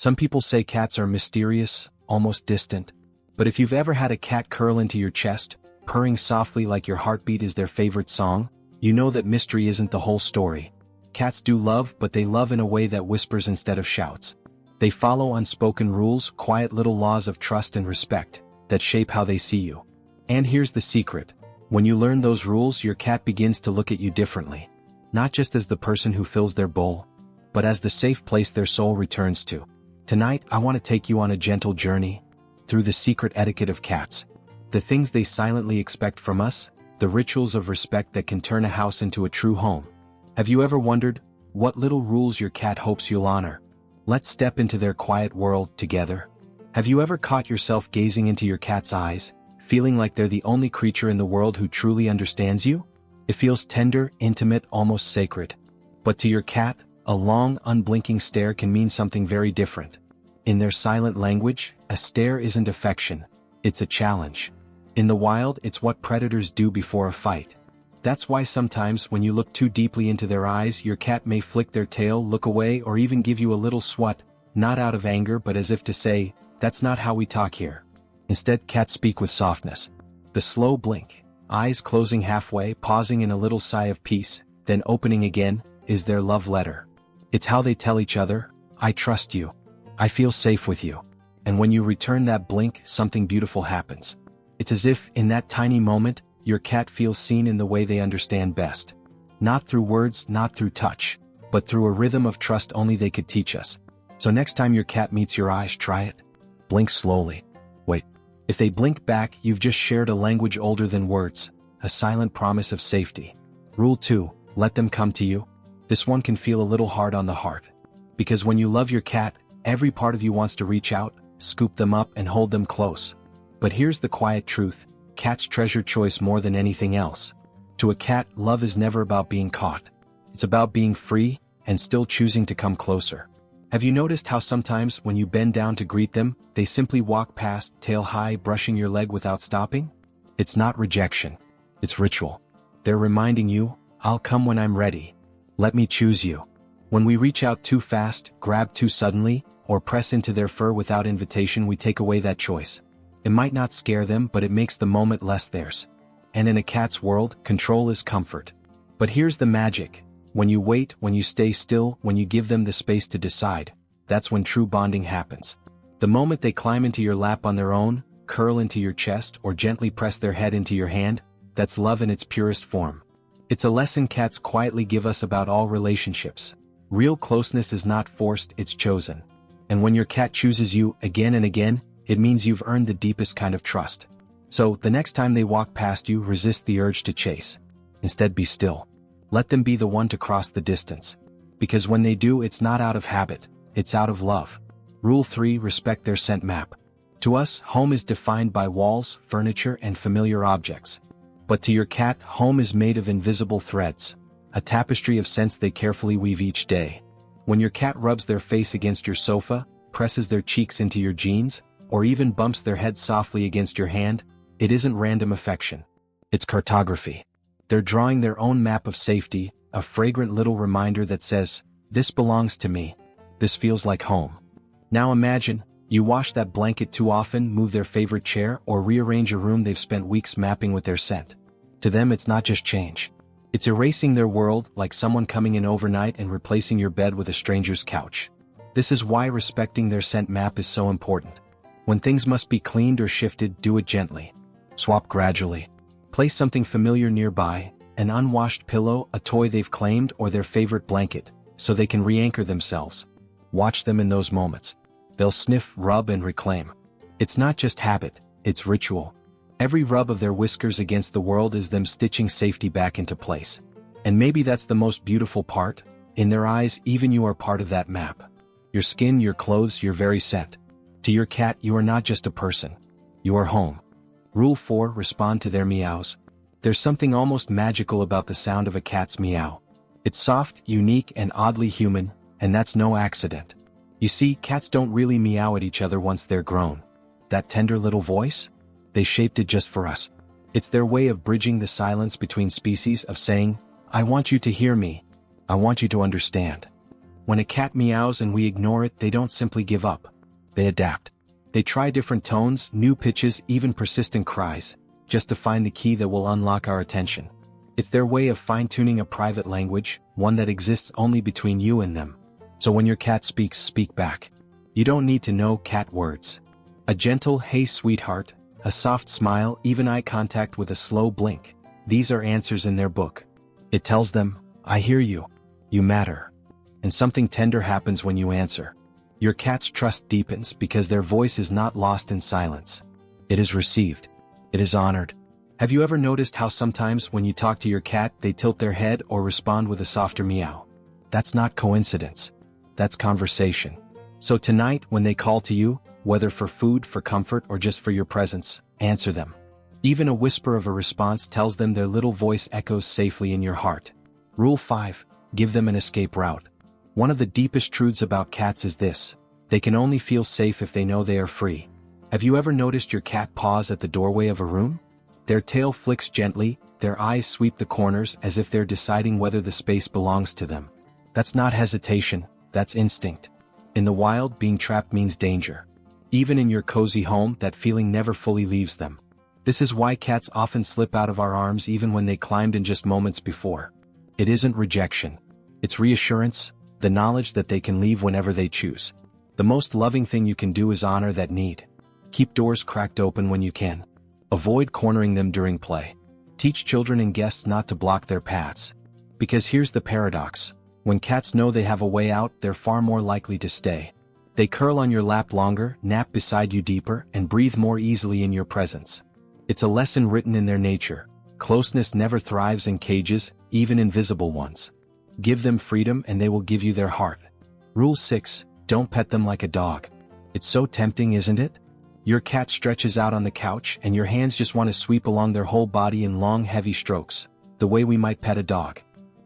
Some people say cats are mysterious, almost distant. But if you've ever had a cat curl into your chest, purring softly like your heartbeat is their favorite song, you know that mystery isn't the whole story. Cats do love, but they love in a way that whispers instead of shouts. They follow unspoken rules, quiet little laws of trust and respect, that shape how they see you. And here's the secret. When you learn those rules, your cat begins to look at you differently. Not just as the person who fills their bowl, but as the safe place their soul returns to. Tonight, I want to take you on a gentle journey through the secret etiquette of cats. The things they silently expect from us, the rituals of respect that can turn a house into a true home. Have you ever wondered what little rules your cat hopes you'll honor? Let's step into their quiet world together. Have you ever caught yourself gazing into your cat's eyes, feeling like they're the only creature in the world who truly understands you? It feels tender, intimate, almost sacred. But to your cat, a long, unblinking stare can mean something very different. In their silent language, a stare isn't affection, it's a challenge. In the wild, it's what predators do before a fight. That's why sometimes when you look too deeply into their eyes, your cat may flick their tail, look away, or even give you a little swat, not out of anger but as if to say, "That's not how we talk here." Instead, cats speak with softness. The slow blink, eyes closing halfway, pausing in a little sigh of peace, then opening again, is their love letter. It's how they tell each other, "I trust you. I feel safe with you." And when you return that blink, something beautiful happens. It's as if, in that tiny moment, your cat feels seen in the way they understand best. Not through words, not through touch, but through a rhythm of trust only they could teach us. So next time your cat meets your eyes, try it. Blink slowly. Wait. If they blink back, you've just shared a language older than words, a silent promise of safety. Rule 2, let them come to you. This one can feel a little hard on the heart. Because when you love your cat, every part of you wants to reach out, scoop them up and hold them close. But here's the quiet truth. Cats treasure choice more than anything else. To a cat, love is never about being caught. It's about being free, and still choosing to come closer. Have you noticed how sometimes when you bend down to greet them, they simply walk past, tail high, brushing your leg without stopping? It's not rejection. It's ritual. They're reminding you, "I'll come when I'm ready. Let me choose you." When we reach out too fast, grab too suddenly, or press into their fur without invitation, we take away that choice. It might not scare them, but it makes the moment less theirs. And in a cat's world, control is comfort. But here's the magic. When you wait, when you stay still, when you give them the space to decide, that's when true bonding happens. The moment they climb into your lap on their own, curl into your chest, or gently press their head into your hand, that's love in its purest form. It's a lesson cats quietly give us about all relationships. Real closeness is not forced, it's chosen. And when your cat chooses you again and again, it means you've earned the deepest kind of trust. So, the next time they walk past you, resist the urge to chase. Instead, be still. Let them be the one to cross the distance. Because when they do, it's not out of habit, it's out of love. Rule 3, respect their scent map. To us, home is defined by walls, furniture, and familiar objects. But to your cat, home is made of invisible threads, a tapestry of scents they carefully weave each day. When your cat rubs their face against your sofa, presses their cheeks into your jeans, or even bumps their head softly against your hand, it isn't random affection. It's cartography. They're drawing their own map of safety, a fragrant little reminder that says, "This belongs to me. This feels like home." Now imagine, you wash that blanket too often, move their favorite chair, or rearrange a room they've spent weeks mapping with their scent. To them, it's not just change. It's erasing their world, like someone coming in overnight and replacing your bed with a stranger's couch. This is why respecting their scent map is so important. When things must be cleaned or shifted, do it gently. Swap gradually. Place something familiar nearby, an unwashed pillow, a toy they've claimed, or their favorite blanket, so they can re-anchor themselves. Watch them in those moments. They'll sniff, rub, and reclaim. It's not just habit, it's ritual. Every rub of their whiskers against the world is them stitching safety back into place. And maybe that's the most beautiful part. In their eyes, even you are part of that map. Your skin, your clothes, your very scent. To your cat, you are not just a person. You are home. Rule 4, respond to their meows. There's something almost magical about the sound of a cat's meow. It's soft, unique, and oddly human, and that's no accident. You see, cats don't really meow at each other once they're grown. That tender little voice? They shaped it just for us. It's their way of bridging the silence between species, of saying, "I want you to hear me. I want you to understand." When a cat meows and we ignore it, they don't simply give up. They adapt. They try different tones, new pitches, even persistent cries, just to find the key that will unlock our attention. It's their way of fine-tuning a private language, one that exists only between you and them. So when your cat speaks, speak back. You don't need to know cat words. A gentle, "Hey sweetheart," a soft smile, even eye contact with a slow blink. These are answers in their book. It tells them, "I hear you. You matter." And something tender happens when you answer. Your cat's trust deepens because their voice is not lost in silence. It is received. It is honored. Have you ever noticed how sometimes when you talk to your cat, they tilt their head or respond with a softer meow? That's not coincidence. That's conversation. So tonight, when they call to you, whether for food, for comfort, or just for your presence, answer them. Even a whisper of a response tells them their little voice echoes safely in your heart. Rule 5. Give them an escape route. One of the deepest truths about cats is this: they can only feel safe if they know they are free. Have you ever noticed your cat pause at the doorway of a room? Their tail flicks gently, their eyes sweep the corners as if they're deciding whether the space belongs to them. That's not hesitation, that's instinct. In the wild, being trapped means danger. Even in your cozy home, that feeling never fully leaves them. This is why cats often slip out of our arms even when they climbed in just moments before. It isn't rejection. It's reassurance, the knowledge that they can leave whenever they choose. The most loving thing you can do is honor that need. Keep doors cracked open when you can. Avoid cornering them during play. Teach children and guests not to block their paths. Because here's the paradox: when cats know they have a way out, they're far more likely to stay. They curl on your lap longer, nap beside you deeper, and breathe more easily in your presence. It's a lesson written in their nature. Closeness never thrives in cages, even invisible ones. Give them freedom and they will give you their heart. Rule 6. Don't pet them like a dog. It's so tempting, isn't it? Your cat stretches out on the couch and your hands just want to sweep along their whole body in long, heavy strokes, the way we might pet a dog.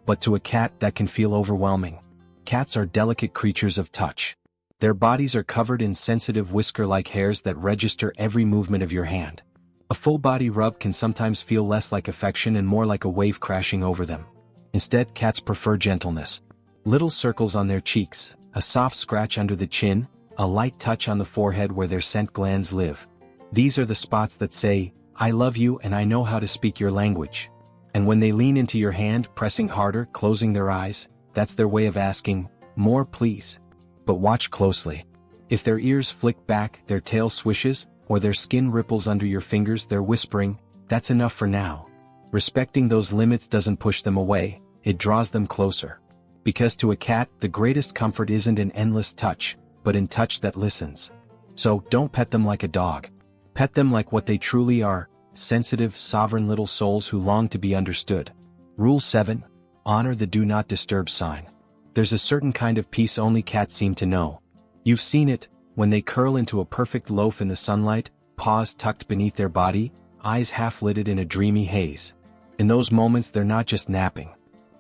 But to a cat, that can feel overwhelming. Cats are delicate creatures of touch. Their bodies are covered in sensitive whisker-like hairs that register every movement of your hand. A full-body rub can sometimes feel less like affection and more like a wave crashing over them. Instead, cats prefer gentleness. Little circles on their cheeks, a soft scratch under the chin, a light touch on the forehead where their scent glands live. These are the spots that say, "I love you and I know how to speak your language." And when they lean into your hand, pressing harder, closing their eyes, that's their way of asking, "More, please." But watch closely. If their ears flick back, their tail swishes, or their skin ripples under your fingers, they're whispering, "That's enough for now." Respecting those limits doesn't push them away, it draws them closer. Because to a cat, the greatest comfort isn't in endless touch, but in touch that listens. So, don't pet them like a dog. Pet them like what they truly are: sensitive, sovereign little souls who long to be understood. Rule 7. Honor the do not disturb sign. There's a certain kind of peace only cats seem to know. You've seen it, when they curl into a perfect loaf in the sunlight, paws tucked beneath their body, eyes half-lidded in a dreamy haze. In those moments, they're not just napping.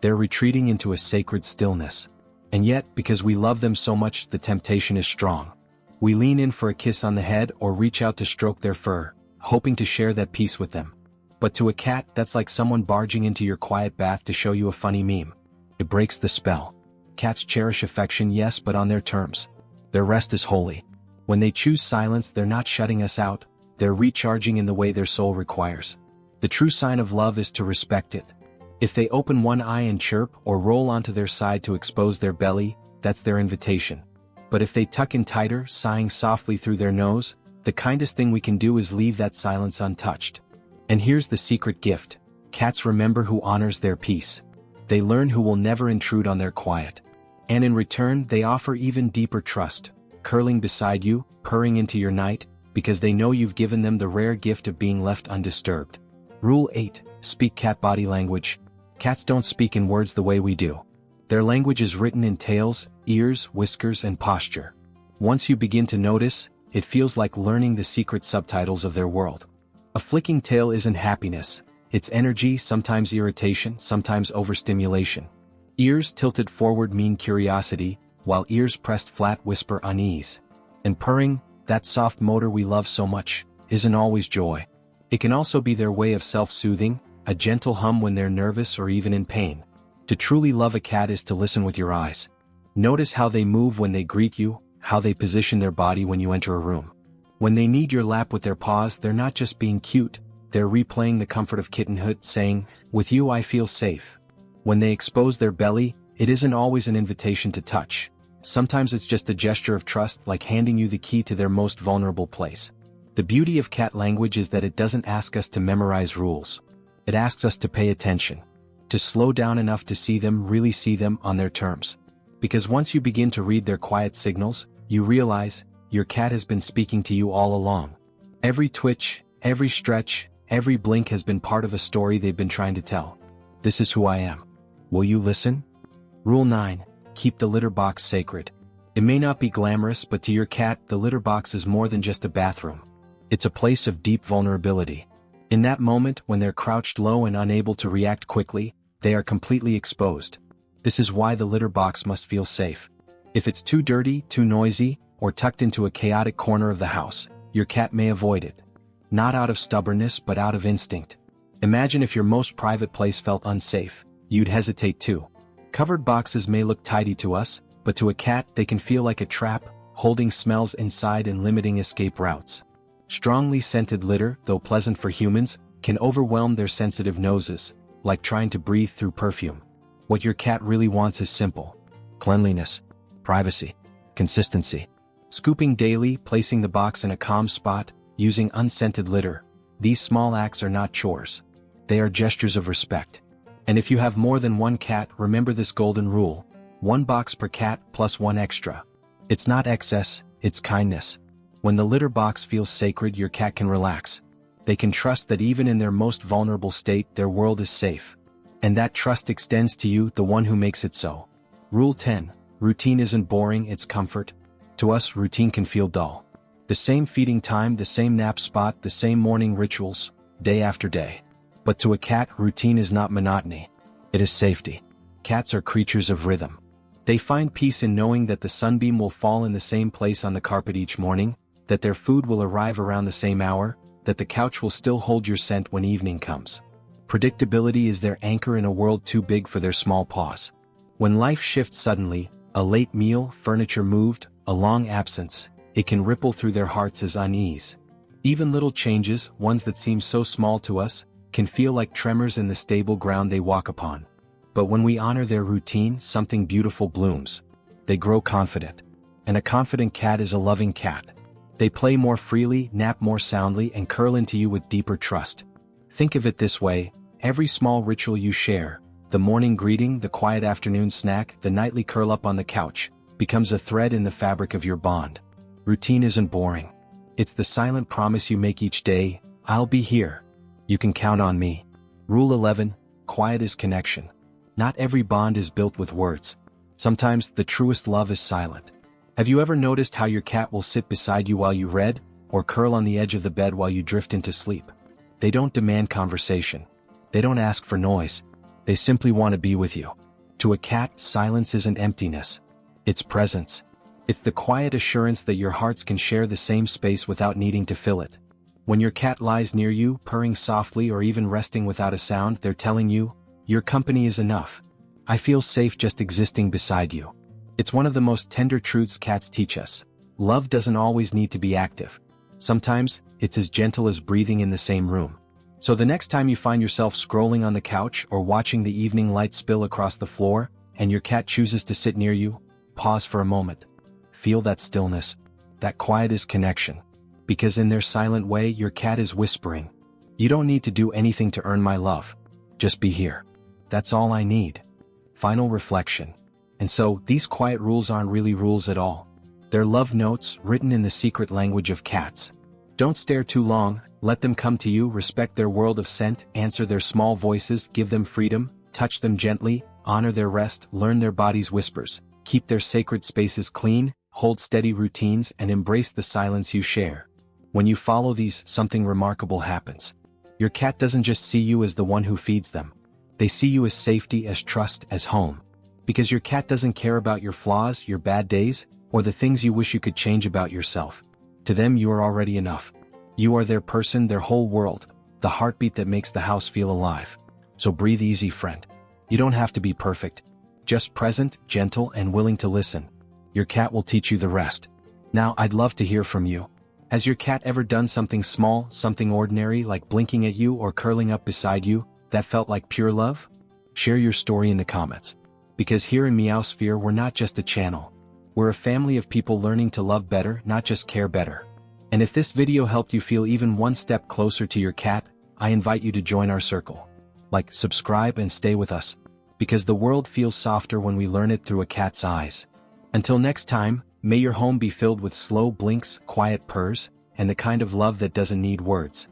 They're retreating into a sacred stillness. And yet, because we love them so much, the temptation is strong. We lean in for a kiss on the head or reach out to stroke their fur, hoping to share that peace with them. But to a cat, that's like someone barging into your quiet bath to show you a funny meme. It breaks the spell. Cats cherish affection, yes, but on their terms. Their rest is holy. When they choose silence, they're not shutting us out, they're recharging in the way their soul requires. The true sign of love is to respect it. If they open one eye and chirp, or roll onto their side to expose their belly, that's their invitation. But if they tuck in tighter, sighing softly through their nose, the kindest thing we can do is leave that silence untouched. And here's the secret gift: cats remember who honors their peace. They learn who will never intrude on their quiet. And in return, they offer even deeper trust, curling beside you, purring into your night, because they know you've given them the rare gift of being left undisturbed. Rule 8. Speak cat body language. Cats don't speak in words the way we do. Their language is written in tails, ears, whiskers, and posture. Once you begin to notice, it feels like learning the secret subtitles of their world. A flicking tail isn't happiness, it's energy, sometimes irritation, sometimes overstimulation. Ears tilted forward mean curiosity, while ears pressed flat whisper unease. And purring, that soft motor we love so much, isn't always joy. It can also be their way of self-soothing, a gentle hum when they're nervous or even in pain. To truly love a cat is to listen with your eyes. Notice how they move when they greet you, how they position their body when you enter a room. When they knead your lap with their paws, they're not just being cute, they're replaying the comfort of kittenhood, saying, "With you I feel safe." When they expose their belly, it isn't always an invitation to touch. Sometimes it's just a gesture of trust, like handing you the key to their most vulnerable place. The beauty of cat language is that it doesn't ask us to memorize rules. It asks us to pay attention, to slow down enough to see them, really see them on their terms. Because once you begin to read their quiet signals, you realize, your cat has been speaking to you all along. Every twitch, every stretch, every blink has been part of a story they've been trying to tell. This is who I am. Will you listen? Rule 9. Keep the litter box sacred. It may not be glamorous, but to your cat, the litter box is more than just a bathroom. It's a place of deep vulnerability. In that moment, when they're crouched low and unable to react quickly, they are completely exposed. This is why the litter box must feel safe. If it's too dirty, too noisy, or tucked into a chaotic corner of the house, your cat may avoid it. Not out of stubbornness, but out of instinct. Imagine if your most private place felt unsafe. You'd hesitate too. Covered boxes may look tidy to us, but to a cat they can feel like a trap, holding smells inside and limiting escape routes. Strongly scented litter, though pleasant for humans, can overwhelm their sensitive noses, like trying to breathe through perfume. What your cat really wants is simple: cleanliness, privacy, consistency. Scooping daily, placing the box in a calm spot, using unscented litter. These small acts are not chores. They are gestures of respect. And if you have more than one cat, remember this golden rule: one box per cat plus one extra. It's not excess, it's kindness. When the litter box feels sacred, your cat can relax. They can trust that even in their most vulnerable state, their world is safe. And that trust extends to you, the one who makes it so. Rule 10. Routine isn't boring, it's comfort. To us, routine can feel dull. The same feeding time, the same nap spot, the same morning rituals, day after day. But to a cat, routine is not monotony. It is safety. Cats are creatures of rhythm. They find peace in knowing that the sunbeam will fall in the same place on the carpet each morning, that their food will arrive around the same hour, that the couch will still hold your scent when evening comes. Predictability is their anchor in a world too big for their small paws. When life shifts suddenly, a late meal, furniture moved, a long absence, it can ripple through their hearts as unease. Even little changes, ones that seem so small to us, can feel like tremors in the stable ground they walk upon. But when we honor their routine, something beautiful blooms. They grow confident. And a confident cat is a loving cat. They play more freely, nap more soundly, and curl into you with deeper trust. Think of it this way: every small ritual you share, the morning greeting, the quiet afternoon snack, the nightly curl up on the couch, becomes a thread in the fabric of your bond. Routine isn't boring. It's the silent promise you make each day: I'll be here. You can count on me. Rule 11. Quiet is connection. Not every bond is built with words. Sometimes the truest love is silent. Have you ever noticed how your cat will sit beside you while you read, or curl on the edge of the bed while you drift into sleep? They don't demand conversation. They don't ask for noise. They simply want to be with you. To a cat, silence isn't emptiness. It's presence. It's the quiet assurance that your hearts can share the same space without needing to fill it. When your cat lies near you, purring softly or even resting without a sound, they're telling you, your company is enough. I feel safe just existing beside you. It's one of the most tender truths cats teach us. Love doesn't always need to be active. Sometimes, it's as gentle as breathing in the same room. So the next time you find yourself scrolling on the couch or watching the evening light spill across the floor, and your cat chooses to sit near you, pause for a moment. Feel that stillness. That quiet is connection. Because in their silent way, your cat is whispering, you don't need to do anything to earn my love. Just be here. That's all I need. Final reflection. And so, these quiet rules aren't really rules at all. They're love notes written in the secret language of cats. Don't stare too long, let them come to you, respect their world of scent, answer their small voices, give them freedom, touch them gently, honor their rest, learn their body's whispers, keep their sacred spaces clean, hold steady routines, and embrace the silence you share. When you follow these, something remarkable happens. Your cat doesn't just see you as the one who feeds them. They see you as safety, as trust, as home. Because your cat doesn't care about your flaws, your bad days, or the things you wish you could change about yourself. To them you are already enough. You are their person, their whole world, the heartbeat that makes the house feel alive. So breathe easy, friend. You don't have to be perfect. Just present, gentle, and willing to listen. Your cat will teach you the rest. Now, I'd love to hear from you. Has your cat ever done something small, something ordinary like blinking at you or curling up beside you, that felt like pure love? Share your story in the comments. Because here in Meowsphere we're not just a channel. We're a family of people learning to love better, not just care better. And if this video helped you feel even one step closer to your cat, I invite you to join our circle. Like, subscribe, and stay with us. Because the world feels softer when we learn it through a cat's eyes. Until next time, may your home be filled with slow blinks, quiet purrs, and the kind of love that doesn't need words.